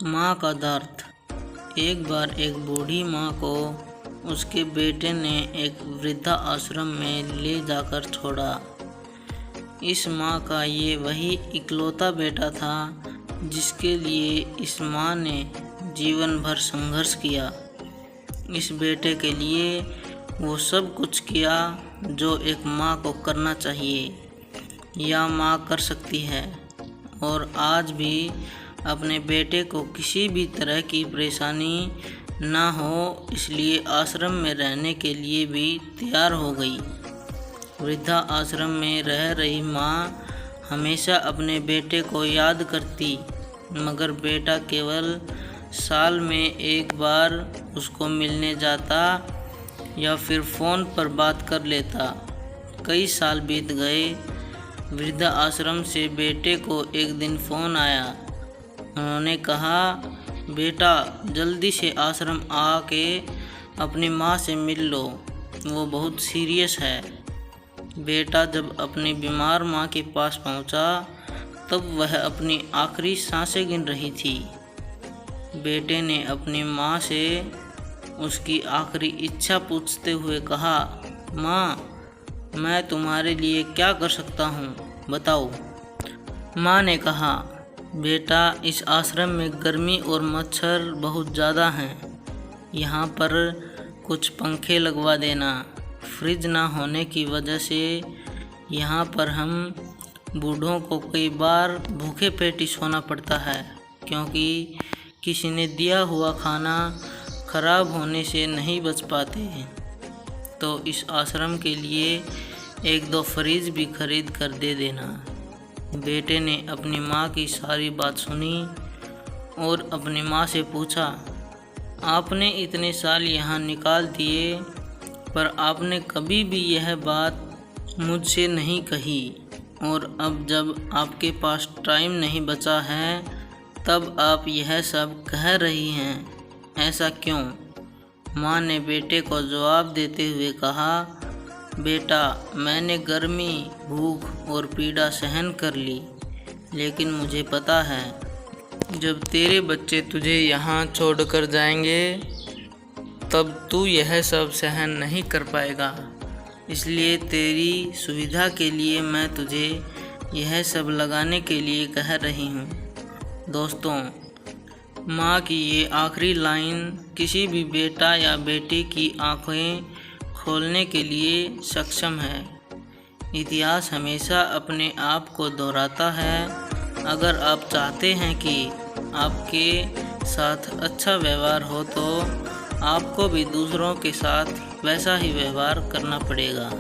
माँ का दर्द। एक बार एक बूढ़ी माँ को उसके बेटे ने एक वृद्धा आश्रम में ले जाकर छोड़ा। इस माँ का ये वही इकलौता बेटा था जिसके लिए इस माँ ने जीवन भर संघर्ष किया। इस बेटे के लिए वो सब कुछ किया जो एक माँ को करना चाहिए या माँ कर सकती है, और आज भी अपने बेटे को किसी भी तरह की परेशानी ना हो इसलिए आश्रम में रहने के लिए भी तैयार हो गई। वृद्धा आश्रम में रह रही माँ हमेशा अपने बेटे को याद करती, मगर बेटा केवल साल में एक बार उसको मिलने जाता या फिर फ़ोन पर बात कर लेता। कई साल बीत गए। वृद्धा आश्रम से बेटे को एक दिन फ़ोन आया। उन्होंने कहा, बेटा जल्दी से आश्रम आके अपनी माँ से मिल लो, वो बहुत सीरियस है। बेटा जब अपनी बीमार माँ के पास पहुँचा तब वह अपनी आखिरी सांसें गिन रही थी। बेटे ने अपनी माँ से उसकी आखिरी इच्छा पूछते हुए कहा, माँ मैं तुम्हारे लिए क्या कर सकता हूँ, बताओ। माँ ने कहा, बेटा इस आश्रम में गर्मी और मच्छर बहुत ज़्यादा हैं। यहाँ पर कुछ पंखे लगवा देना। फ्रिज ना होने की वजह से यहाँ पर हम बूढ़ों को कई बार भूखे पेट ही सोना पड़ता है, क्योंकि किसी ने दिया हुआ खाना खराब होने से नहीं बच पाते हैं। तो इस आश्रम के लिए 1-2 फ्रिज भी खरीद कर दे देना। बेटे ने अपनी माँ की सारी बात सुनी और अपनी माँ से पूछा, आपने इतने साल यहाँ निकाल दिए पर आपने कभी भी यह बात मुझसे नहीं कही, और अब जब आपके पास टाइम नहीं बचा है तब आप यह सब कह रही हैं, ऐसा क्यों? माँ ने बेटे को जवाब देते हुए कहा, बेटा मैंने गर्मी, भूख और पीड़ा सहन कर ली, लेकिन मुझे पता है जब तेरे बच्चे तुझे यहाँ छोड़कर जाएंगे तब तू यह सब सहन नहीं कर पाएगा। इसलिए तेरी सुविधा के लिए मैं तुझे यह सब लगाने के लिए कह रही हूँ। दोस्तों, माँ की ये आखिरी लाइन किसी भी बेटा या बेटी की आँखें खोलने के लिए सक्षम है। इतिहास हमेशा अपने आप को दोहराता है। अगर आप चाहते हैं कि आपके साथ अच्छा व्यवहार हो तो आपको भी दूसरों के साथ वैसा ही व्यवहार करना पड़ेगा।